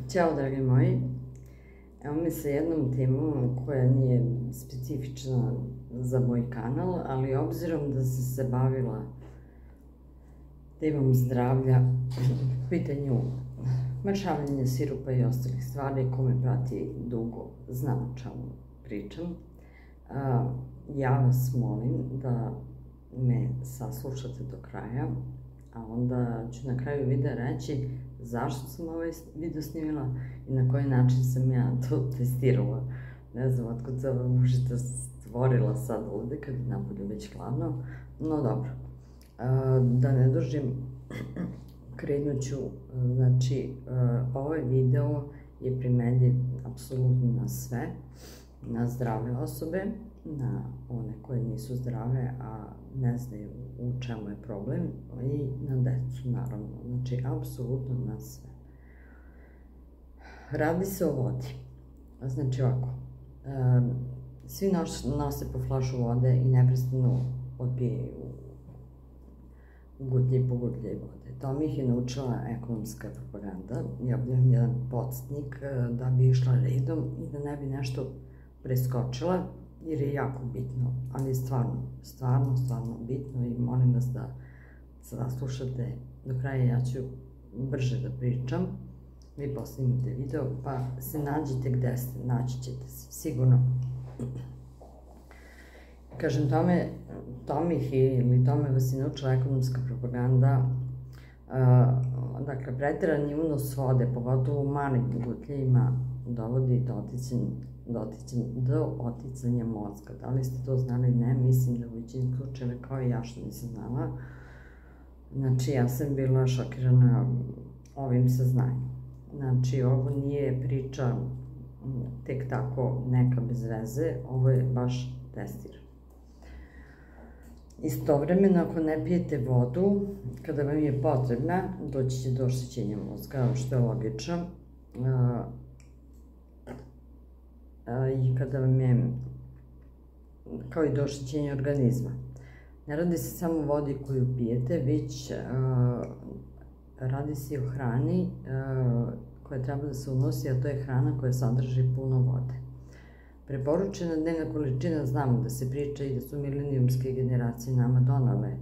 Ćao dragi moji, evo mi sa jednom temom koja nije specifična za moj kanal, ali obzirom da sam se bavila temom zdravlja, pitanju mršavljenja sirupa i ostalih stvari, ko me prati dugo zna o čemu pričam. Ja vas molim da me saslušate do kraja, a onda ću na kraju videa reći zašto sam ovaj video snimila i na koji način sam ja to testirala. Ne znam otkud se ova mušita stvorila sad ovde kad je napolju već hladno, no dobro. Da ne dužim, krenut ću, znači ovaj video je primenljiv apsolutno na sve, na zdrave osobe, na one koje nisu zdrave, a ne znaju u čemu je problem, i na decu, naravno. Znači, apsolutno na sve. Radi se o vodi. Znači, ovako, svi nose po flašu vode i neprestano odpijaju gutlje po gutlje vode. To mi ih je naučila ekonomska propaganda. Ja objavim jedan podsjetnik da bi išla redom i da ne bi nešto preskočila, jer je jako bitno, ali je stvarno bitno i molim vas da saslušate do kraja. Ja ću brže da pričam, vi posnimite video pa se nađite gde ste, naći ćete se, sigurno. Kažem, tome vas je naučila ekonomska propaganda. Dakle, preterani unos vode, pogotovo u malim gutljima, dovodi do oticanja mozga. Da li ste to znali? Ne, mislim da u većini slučajeva kao i ja što nisam znala. Znači, ja sam bila šokirana ovim saznanjem. Znači, ovo nije priča tek tako neka bez veze, ovo je baš testirano. Istovremeno, ako ne pijete vodu, kada vam je potrebna, doći će do oštećenja mozga, što je logično. I kada vam je, kao i do oštećenja organizma. Ne radi se samo o vodi koju pijete, već radi se i o hrani koja treba da se unosi, a to je hrana koja sadrži puno vode. Preporučena dnevna količina, znamo da se priča i da su milenijumske generacije nama donale,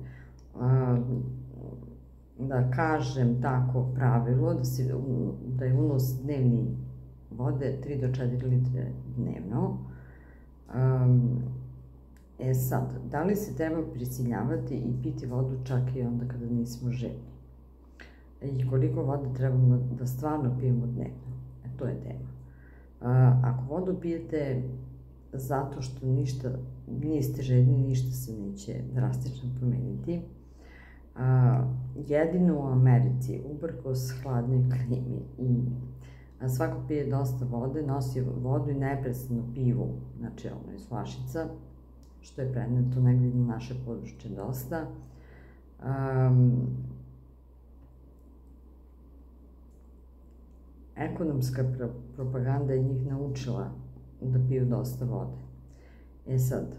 da kažem tako, pravilo, da je unos dnevni vode 3 do 4 litre dnevno. Sad, da li se treba prisiljavati i piti vodu čak i onda kada nismo željni? I koliko vode trebamo da stvarno pijemo dnevno? To je tema. Ako vodu pijete zato što niste željni, ništa se neće drastično promeniti. Jedino u Americi, uprkos hladnoj klimi i svako pije dosta vode, nosi vodu i neprestano pivu, znači ono iz flašica, što je preneto negdje na naše područje dosta. Ekonomska propaganda je njih naučila da piju dosta vode. Sad,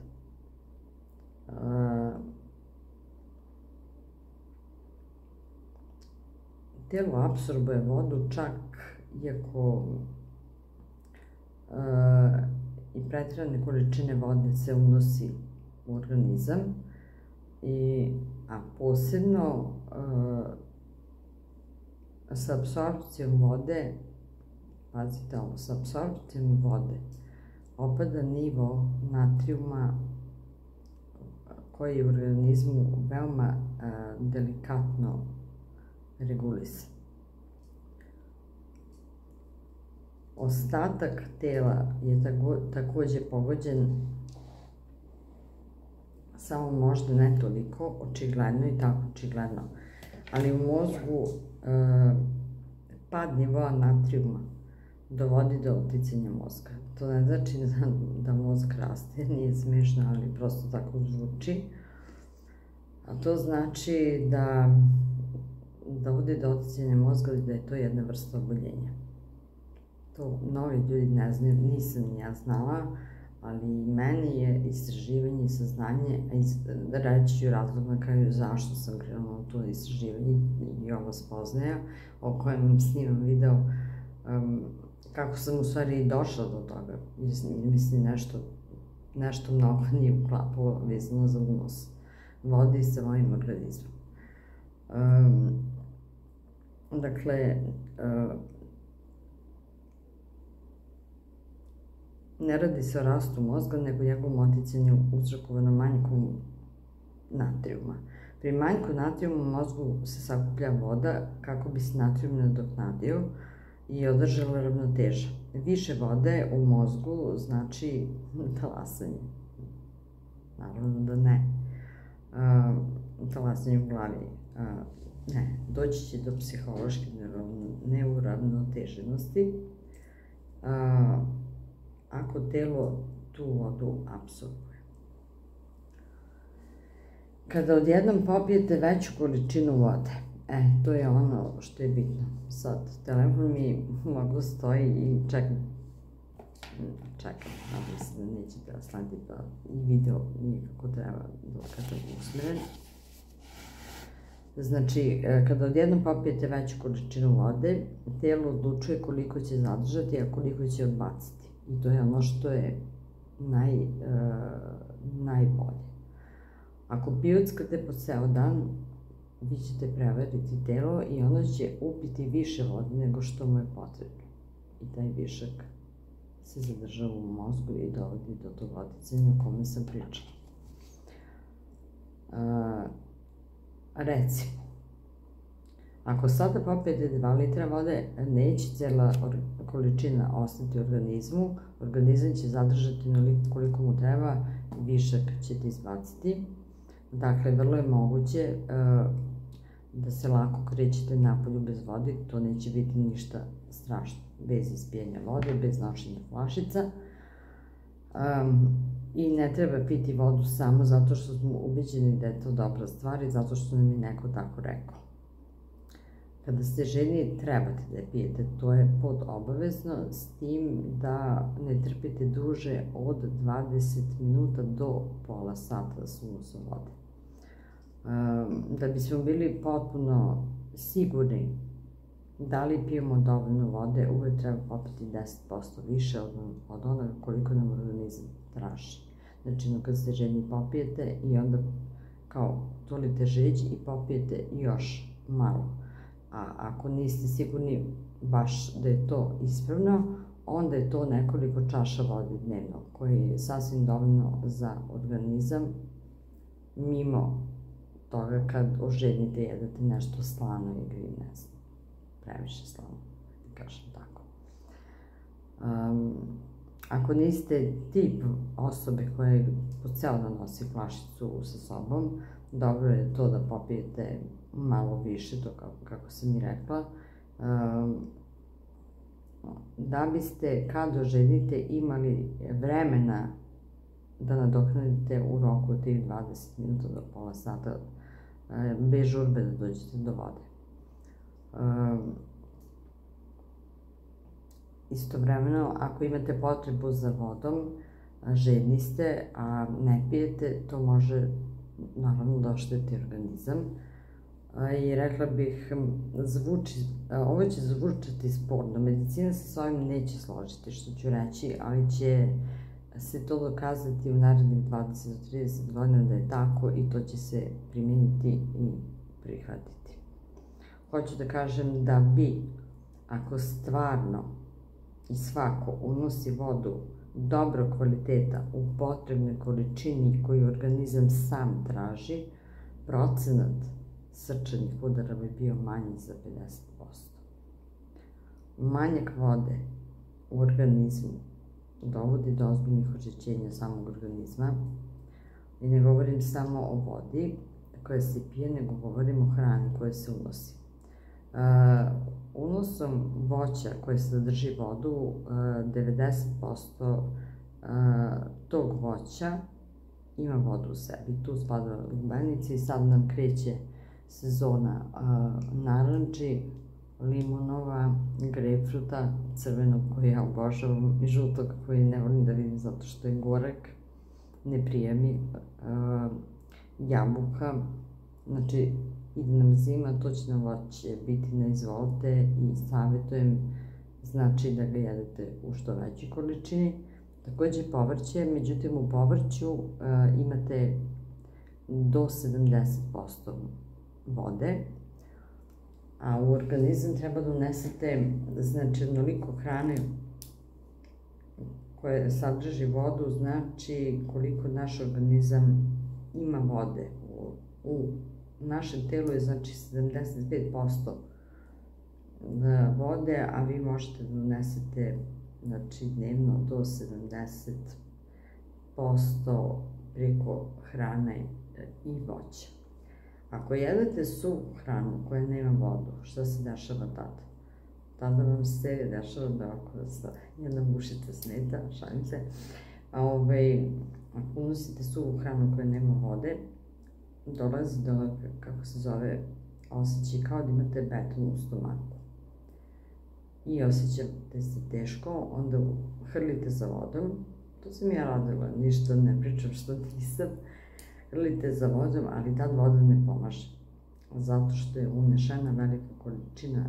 telo apsorbuje vodu čak iako i preterane količine vode se unosi u organizam, a posebno sa apsorpcijom vode, pazite ovo, sa apsorpcijom vode opada nivo natrijuma koji je u organizmu veoma delikatno regulisan. Ostatak tela je takođe pogođen, samo možda ne toliko, očigledno i tako očigledno, ali u mozgu pad nivoa natrijuma dovodi do oticanja mozga. To ne znači da mozg raste, nije smešno, ali prosto tako zvuči. A to znači da dovodi do oticanja mozga i da je to jedna vrsta oboljenja. To mnogi ljudi ne znaju, nisam ni ja znala, ali meni je istraživanje i saznanje, reći ću razlog na kraju zašto sam krenula u to istraživanje i ovo spoznaja, o kojem snimam video, kako sam u stvari i došla do toga. Mislim, nešto mnogo nije uklapalo vezano za unos vode sa mojim organizmom. Dakle, ne radi se o rastu mozga, nego njegovom oticanju uzrokovanom manjkom natrijuma. Pri manjku natrijuma u mozgu se sakuplja voda kako bi se natrijum nadoknadio i održala ravnoteža. Više vode u mozgu znači talasanje. Naravno da ne. Talasanje u glavi ne. Doći će do psihološke neuravnoteženosti ako telo tu vodu apsorbuje. Kada odjednom popijete veću količinu vode, to je ono što je bitno. Sad, telefon mi moglo stoji i čekam, nadam se da neće da slati pa i video nije kako treba kada je usmeren. Znači, kada odjednom popijete veću količinu vode, telo odlučuje koliko će zadržati, a koliko će odbaciti. I to je ono što je najbolje. Ako pijuckate po ceo dan, vi ćete prevariti telo i ono će upiti više vode nego što mu je potrebno. I taj višak se zadržava u mozgu i dovodi do tog oticanja o kome sam pričala. Recimo, ako sada popijete 2 litra vode, neće cijela količina ostati u organizmu, organizam će zadržati onoliko koliko mu treba, višak ćete izbaciti. Dakle, vrlo je moguće da se lako krećete napolju bez vode, to neće biti ništa strašno, bez ispijenja vode, bez nošenja flašica. I ne treba piti vodu samo zato što smo ubeđeni da je to dobra stvar i zato što nam je neko tako rekao. Kada ste željni, trebate da je pijete, to je podobavezno, s tim da ne trpite duže od 20 minuta do pola sata s unosom vode. Da bismo bili potpuno sigurni da li pijemo dovoljno vode, uvek treba popiti 10% više od onoga koliko nam organizam traži. Znači, kad ste željni popijete i onda kao tolite žeđ i popijete još malo. A ako niste sigurni baš da je to ispravno, onda je to nekoliko čaša vode dnevno, koje je sasvim dovoljno za organizam, mimo toga kad oželjnite jedete nešto slano ili ne znam, previše slano, da kažem tako. Ako niste tip osobe koja po ceo dan nosi flašicu sa sobom, dobro je to da popijete malo više, to kako sam i rekla, da biste kad oželjite imali vremena da nadoknadite u roku od tih 20 minuta do pola sata, bez žurbe da dođete do vode. Istovremeno, ako imate potrebu za vodom, željni ste, a ne pijete, to može naravno da ošteti organizam. I rekla bih, ovo će zvučati sporno, medicina se s ovim neće složiti, što ću reći, ali će se to dokazati u narednih 20 do 30 godina da je tako i to će se primijeniti i prihvatiti. Hoću da kažem da bi, ako stvarno i svako unosi vodu dobrog kvaliteta u potrebnoj količini koju organizam sam traži, procenat srčanih udara bi bio manji za 50%. Manjak vode u organizmu dovodi do ozbiljnih oštećenja samog organizma i ne govorim samo o vodi koja se pije, nego govorim o hrani koja se unosi. Unosom voća koje sadrži vodu, 90% tog voća ima vodu u sebi. Tu spada lubenica i sad nam kreće sezona naranči, limunova, grejpfruta, crvenog koji ja obožavam i žutog koji ne volim da vidim zato što je gorak, ne prija mi, jabuka, znači ide nam zima, to će nam voće biti na izvolte i savjetujem znači da ga jedete u što većoj količini. Takođe povrće, međutim u povrću imate do 70% vode, a u organizam treba da unesete, znači, onoliko hrane koje sadrži vodu, znači koliko naš organizam ima vode. U našem telu je, znači, 75% vode, a vi možete da unesete, znači, dnevno do 70% preko hrane i voća. Ako jedete suvu hranu koja nema vodu, šta se dešava tada? Tada vam se dešava da ako jedna mušica smeta, šalim se, ako unosite suvu hranu koja nema vode, dolazi do, kako se zove, osjećaj kao da imate beton u stomaku. I osjećate se teško, onda hrlite za vodom. To sam ja radila, ništa ne pričam što nisam. Hrlite za vodom, ali tad voda ne pomaže. Zato što je unešena velika količina,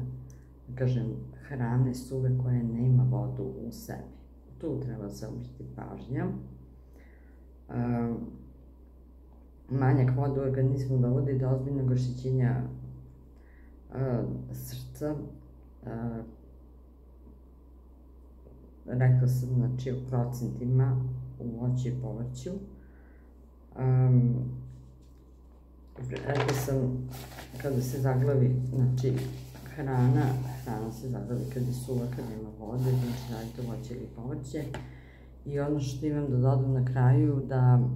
da kažem, hrane suve koja nema vodu u sebi. Tu treba se obrati pažnja. Manjak vode u organizmu dovodi do ozbiljnog oštećenja srca. Rekla sam, znači, u procentima u voću i povrću. Rekla sam, kada se zaglavi, znači, hrana se zaglavi kad je suva, kad nema vode, znači radite voće ili povrće. I ono što imam da dodam na kraju, da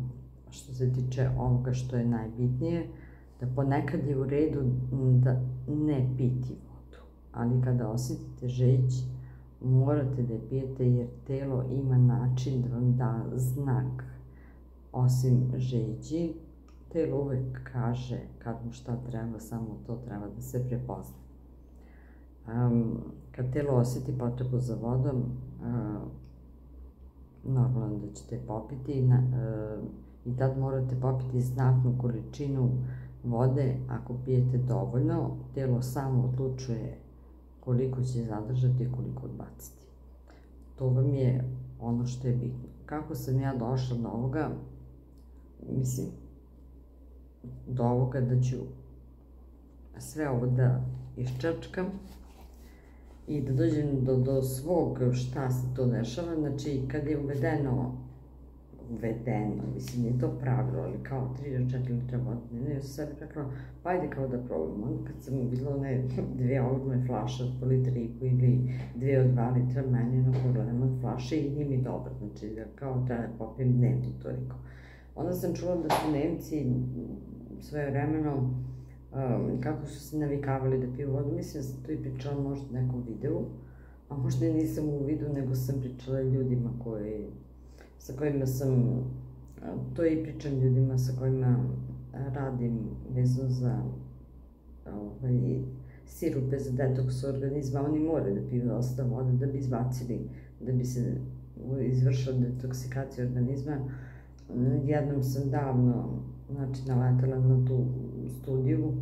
što se tiče ovoga što je najbitnije, da ponekad je u redu da ne piti vodu, ali kada osjetite žeđ, morate da je pijete jer telo ima način da vam da znak. Osim žeđi, telo uvek kaže kad mu šta treba, samo to treba da se prepozna. Kad telo osjeti potrebu za vodom, normalno da ćete popiti i tad morate popiti znatnu količinu vode. Ako pijete dovoljno, telo samo odlučuje koliko će zadržati i koliko odbaciti. To vam je ono što je bitno. Kako sam ja došla do ovoga? Mislim, do ovoga da ću sve ovo da iščačkam i da dođem do svog šta se to dešava. Znači, kad je uvedeno, mislim, nije to pravilo, ali kao 3 do 4 litra vode, ja sam sebi rekla, pa ajde kao da probam. Onda kad sam videla one 2 ogromne flaše od po litra i po ili 2 od 2 litra, meni je pogledam od flaše i nije mi dobro, znači da kao treba da popijem dnevno toliko. Onda sam čula da su Nemci svoje vremeno, kako su se navikavali da piju vodu, mislim da sam to i pričala možda u nekom videu, a možda i nisam u videu, nego sam pričala ljudima sa kojima sam, to i pričam ljudima sa kojima radim vezano za sirupe za detoks organizma. Oni moraju da piju dosta vode da bi izbacili, da bi se izvršila detoksikacija organizma. Jednom sam davno, znači, naletala na tu studiju,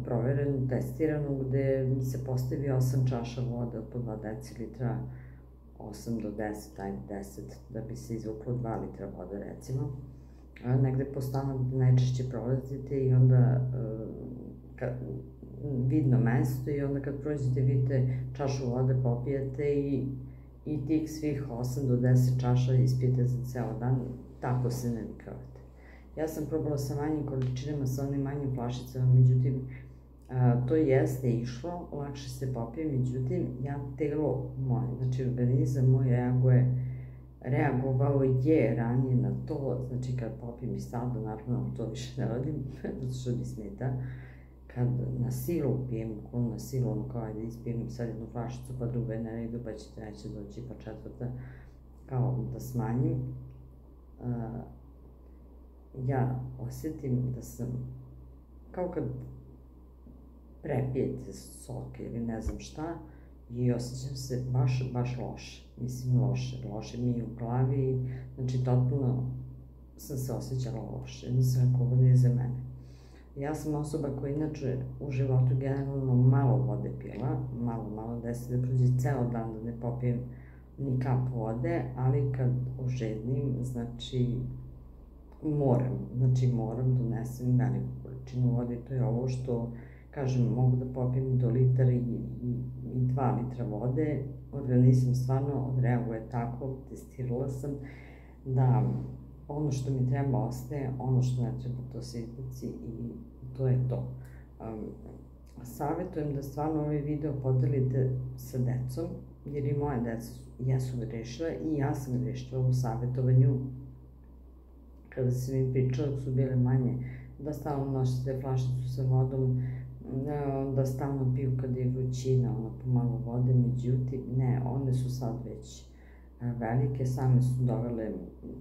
proverenu, testiranu, gde se postavi 8 čaša vode po 2 decilitra, 8 do 10, ajde 10, da bi se izvuklo 2 litra vode, recimo. Negde po stanu gde najčešće prolazite i onda vidno mesto i onda kad prođete vidite čašu vode, popijete i tih svih 8 do 10 čaša ispijete za ceo dan, tako se navikavate. Ja sam probala sa manjim količinama, sa onim manjim flašicama, međutim, to jeste išlo, lakše se popije, međutim, telo moje, znači organizam moj reagovao je ranije na to, znači kad popijem i sada, naravno to više ne radim, zato što mi smeta, kad na silu pijem, na silu, ono kao ajde ispijem sad jednu flašicu, pa druga je na redu, pa će treća doći, pa četvrta, kao da smanjim, ja osjetim da sam, kao kad prepijete sok ili ne znam šta, i osjećam se baš loše, mislim loše mi je u glavi, znači totalno sam se osjećala loše, nisam rekao, ovo nije za mene. Ja sam osoba koja inače u životu generalno malo vode pila, malo desi da prođe ceo dan da ne popijem ni kap vode, ali kad ožednim, znači moram da unesem veliku količinu vode, to je ovo što, kažem, mogu da popijem do litar i 2 litra vode, organizam stvarno odreaguje tako, testirala sam da ono što mi treba ostaje, ono što ne treba to se izbaci i to je to. Savjetujem da stvarno ovaj video podelite sa decom, jer i moje deca jesu grešila i ja sam grešila u savjetovanju kada sam im pričala dok su bile manje, da stalno nosite flašicu sa vodom, da stalno piju kada je vrućina, pomalo vode, međutim, ne, one su sad već velike, same su dovele,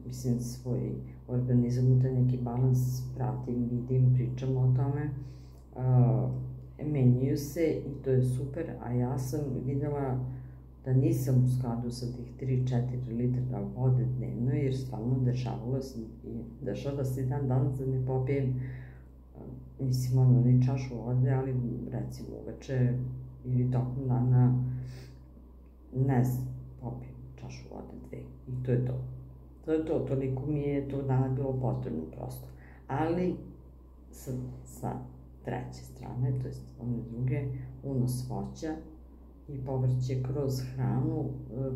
mislim, svoj organizam u taj neki balans, pratim, vidim, pričamo o tome, menjaju se i to je super, a ja sam videla da nisam u skladu sa tih 3-4 litra vode dnevno, jer stvarno dešava se dan danas da ne popijem, mislim, ni čašu vode, ali recimo uveče ili tokom dana, ne znam, popijem čašu vode 2 i to je to. To je to, toliko mi je tog dana bilo potrebno prosto. Ali sa treće strane, to je one druge, unos voća i povrće kroz hranu,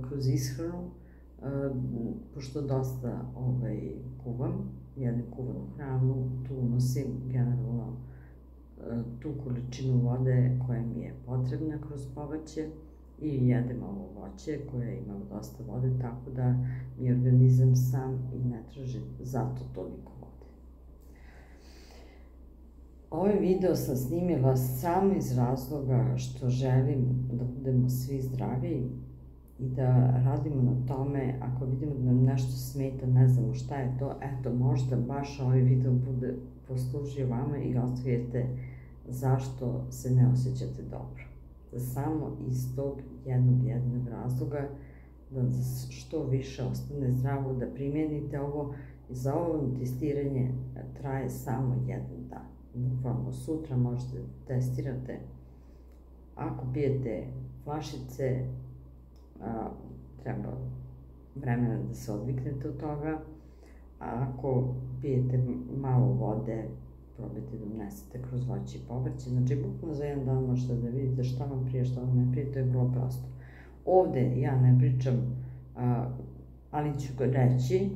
kroz ishranu, pošto dosta kuvam, jedem kuvanu hranu, tu unosim generalno tu količinu vode koja mi je potrebna kroz povrće i jedem ovo voće koje ima dosta vode, tako da mi organizam sam i ne traži zato toliko vode. Ovaj video sam snimila samo iz razloga što želim da budemo svi zdravi i da radimo na tome, ako vidimo da nam nešto smeta, ne znamo šta je to, eto, možda baš ovaj video bude poslužio vama i otkrijete zašto se ne osjećate dobro. Samo iz tog jednog razloga, da što više ostane zdravo, da primijenite ovo. Za ovo testiranje traje samo 1 dan. Bukvalno sutra možete testirate. Ako pijete flašice, treba vremena da se odviknete od toga, a ako pijete malo vode, probajte da unesete kroz voće i povrće. Znači, bukvalno za 1 dan možete da vidite šta vam prije, šta vam ne prije, to je vrlo prosto. Ovde ja ne pričam, ali ću reći,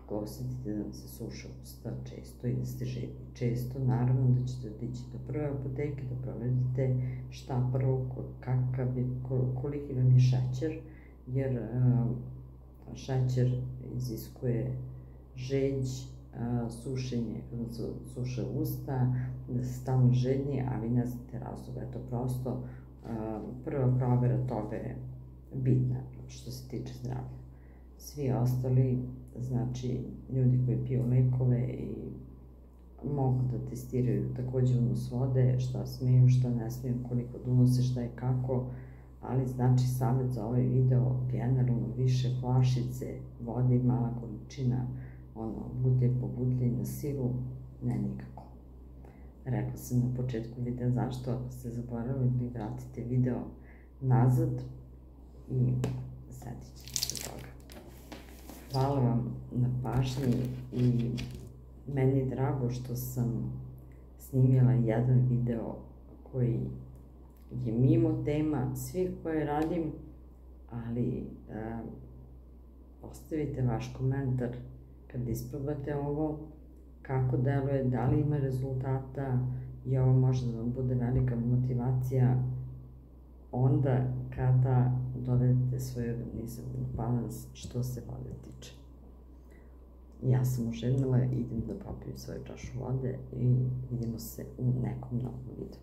ako osjetite da vam se suše usta često i da ste žedni često, naravno da ćete otići do prve apoteke, da proverite šta prvo, koliki vam je šećer, jer šećer iziskuje žeđ, sušenje, kada se suše usta, da se stalno žedni, a vi ne znate razloga, je to prosto prva provera toga je bitna što se tiče zdravlja. Svi ostali, znači ljudi koji piju lekove i mogu da testiraju takođe unos vode, šta smeju, šta ne smeju, koliko da unose, šta i kako, ali znači savjet za ovaj video, generalno više flašice vode i mala količina, butelj po butelj na silu, ne nikako. Rekla sam na početku videa zašto, ako ste zaboravili, vratite video nazad i setit ćete se toga. Hvala vam na pažnji i meni je drago što sam snimila jedan video koji je mimo tema svih koje radim, ali ostavite vaš komentar kad isprobate ovo, kako deluje, da li ima rezultata i ovo može da vam bude velika motivacija onda kada dovedete svoj organizam u balans što se vode tiče. Ja sam ožednila, idem da popijem svoju čašu vode i vidimo se u nekom novom videu.